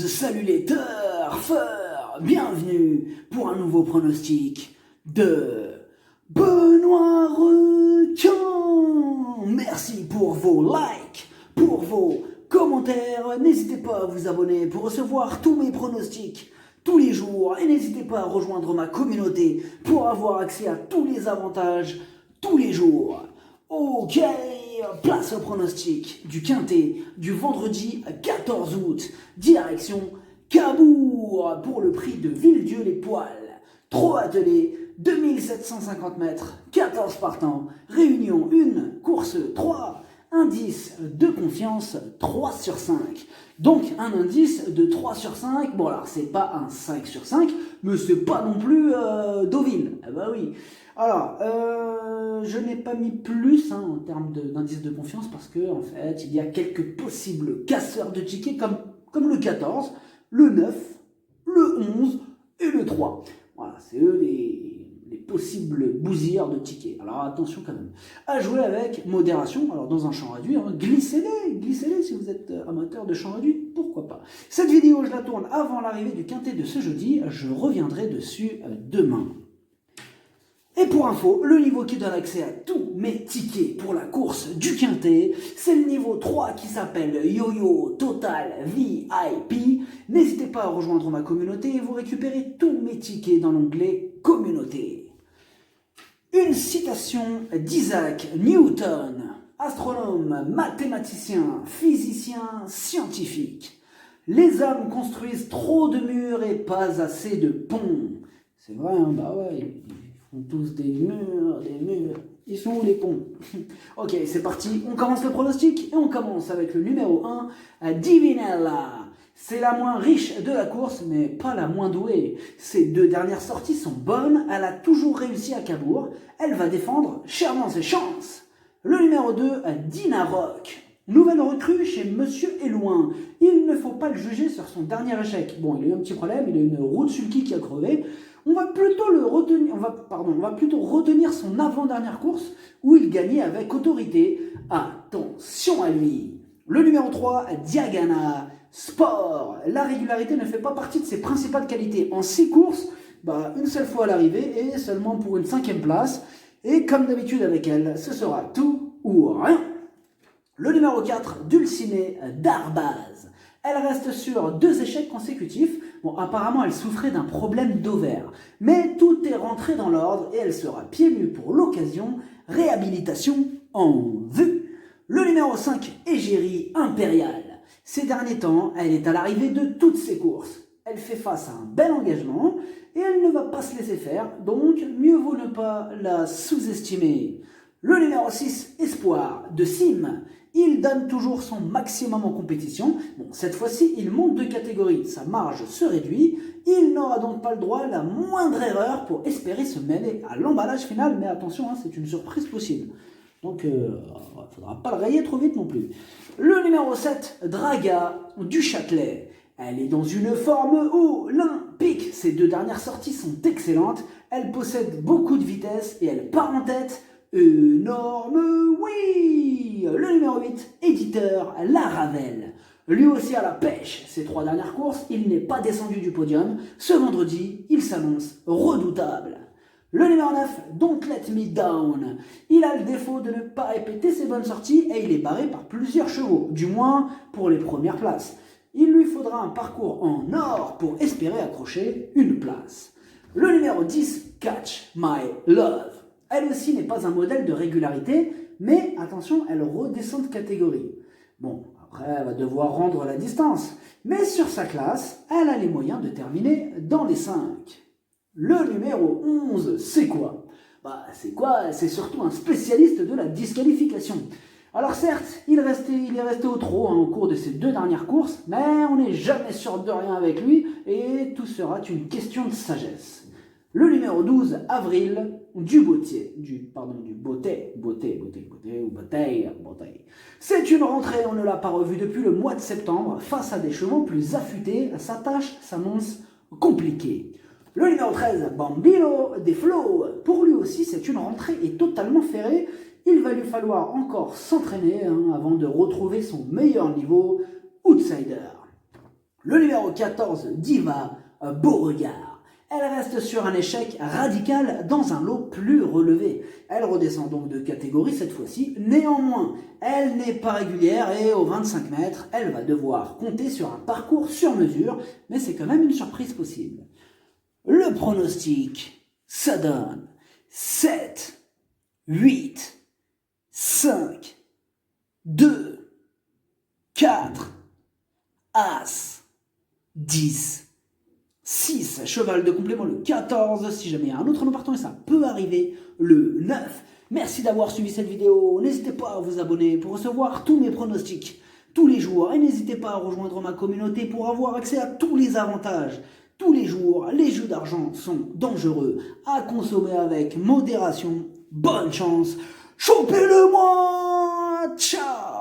Salut les turfeurs, bienvenue pour un nouveau pronostic de Benoît Requin. Merci pour vos likes, pour vos commentaires. N'hésitez pas à vous abonner pour recevoir tous mes pronostics tous les jours. Et n'hésitez pas à rejoindre ma communauté pour avoir accès à tous les avantages tous les jours. Ok, place au pronostic du Quintet du vendredi 14 août. Direction Cabourg pour le prix de Villedieu-les-Poils. 3 attelés, 2750 mètres, 14 partants, réunion 1, course 3, indice de confiance 3 sur 5. Donc un indice de 3 sur 5, bon alors c'est pas un 5 sur 5, mais c'est pas non plus Deauville. Ah bah oui. Alors, je n'ai pas mis plus en termes d'indice de confiance parce que en fait, il y a quelques possibles casseurs de tickets comme le 14, le 9, le 11 et le 3. Voilà, c'est eux les possibles bousilleurs de tickets. Alors attention quand même. À jouer avec modération, alors dans un champ réduit, glissez-les si vous êtes amateur de champ réduit, pourquoi pas. Cette vidéo, je la tourne avant l'arrivée du Quintet de ce jeudi, je reviendrai dessus demain. Et pour info, le niveau qui donne accès à tous mes tickets pour la course du Quintet, c'est le niveau 3 qui s'appelle Yo-Yo Total VIP. N'hésitez pas à rejoindre ma communauté et vous récupérez tous mes tickets dans l'onglet Communauté. Une citation d'Isaac Newton, astronome, mathématicien, physicien, scientifique. Les hommes construisent trop de murs et pas assez de ponts. C'est vrai, hein, bah ouais. Tous des murs. Ils sont où les ponts? Ok, c'est parti, on commence le pronostic et on commence avec le numéro 1, Divinella. C'est la moins riche de la course, mais pas la moins douée. Ses deux dernières sorties sont bonnes, elle a toujours réussi à Cabourg. Elle va défendre chèrement ses chances. Le numéro 2, Dina Rock. Nouvelle recrue chez Monsieur Éloin. Il ne faut pas le juger sur son dernier échec. Bon, il a eu un petit problème, il a une roue de sulky qui a crevé. On va plutôt retenir son avant-dernière course où il gagnait avec autorité. Attention à lui. Le numéro 3, Diagana Sport. La régularité ne fait pas partie de ses principales qualités. En 6 courses, une seule fois à l'arrivée et seulement pour une 5e place. Et comme d'habitude avec elle, ce sera tout ou rien. Le numéro 4, Dulcinée d'Arbaz. Elle reste sur 2 échecs consécutifs. Bon, apparemment, elle souffrait d'un problème d'ovaire. Mais tout est rentré dans l'ordre et elle sera pieds nus pour l'occasion. Réhabilitation en vue. Le numéro 5, Égérie Impériale. Ces derniers temps, elle est à l'arrivée de toutes ses courses. Elle fait face à un bel engagement et elle ne va pas se laisser faire. Donc, mieux vaut ne pas la sous-estimer. Le numéro 6, Espoir de Sim. Il donne toujours son maximum en compétition. Bon, cette fois-ci, il monte de catégorie. Sa marge se réduit. Il n'aura donc pas le droit à la moindre erreur pour espérer se mêler à l'emballage final. Mais attention, c'est une surprise possible. Donc, il ne faudra pas le rayer trop vite non plus. Le numéro 7, Draga du Châtelet. Elle est dans une forme olympique. Ses 2 dernières sorties sont excellentes. Elle possède beaucoup de vitesse et elle part en tête. Énorme oui. Le numéro 8, Éditeur Laravel. Lui aussi à la pêche. Ses 3 dernières courses, il n'est pas descendu du podium. Ce vendredi, il s'annonce redoutable. Le numéro 9, Don't Let Me Down. Il a le défaut de ne pas répéter ses bonnes sorties et il est barré par plusieurs chevaux, du moins pour les premières places. Il lui faudra un parcours en or pour espérer accrocher une place. Le numéro 10, Catch My Love. Elle aussi n'est pas un modèle de régularité, mais attention, elle redescend de catégorie. Bon, après, elle va devoir rendre la distance. Mais sur sa classe, elle a les moyens de terminer dans les 5. Le numéro 11, c'est quoi? C'est surtout un spécialiste de la disqualification. Alors certes, il est resté au trot au cours de ses 2 dernières courses, mais on n'est jamais sûr de rien avec lui, et tout sera une question de sagesse. Le numéro 12, Avril du Beauté. C'est une rentrée, on ne l'a pas revue depuis le mois de septembre. Face à des chevaux plus affûtés, sa tâche s'annonce compliquée. Le numéro 13, Bambino des Flots. Pour lui aussi, c'est une rentrée et totalement ferrée. Il va lui falloir encore s'entraîner avant de retrouver son meilleur niveau outsider. Le numéro 14, Diva Beauregard. Elle reste sur un échec radical dans un lot plus relevé. Elle redescend donc de catégorie cette fois-ci. Néanmoins, elle n'est pas régulière et aux 25 mètres, elle va devoir compter sur un parcours sur mesure, mais c'est quand même une surprise possible. Le pronostic, ça donne 7, 8, 5, 2, 4, As, 10, 6, cheval de complément le 14, si jamais il y a un autre nom partant, et ça peut arriver le 9. Merci d'avoir suivi cette vidéo, n'hésitez pas à vous abonner pour recevoir tous mes pronostics tous les jours, et n'hésitez pas à rejoindre ma communauté pour avoir accès à tous les avantages. Tous les jours, les jeux d'argent sont dangereux, à consommer avec modération. Bonne chance, chopez-le moi, ciao.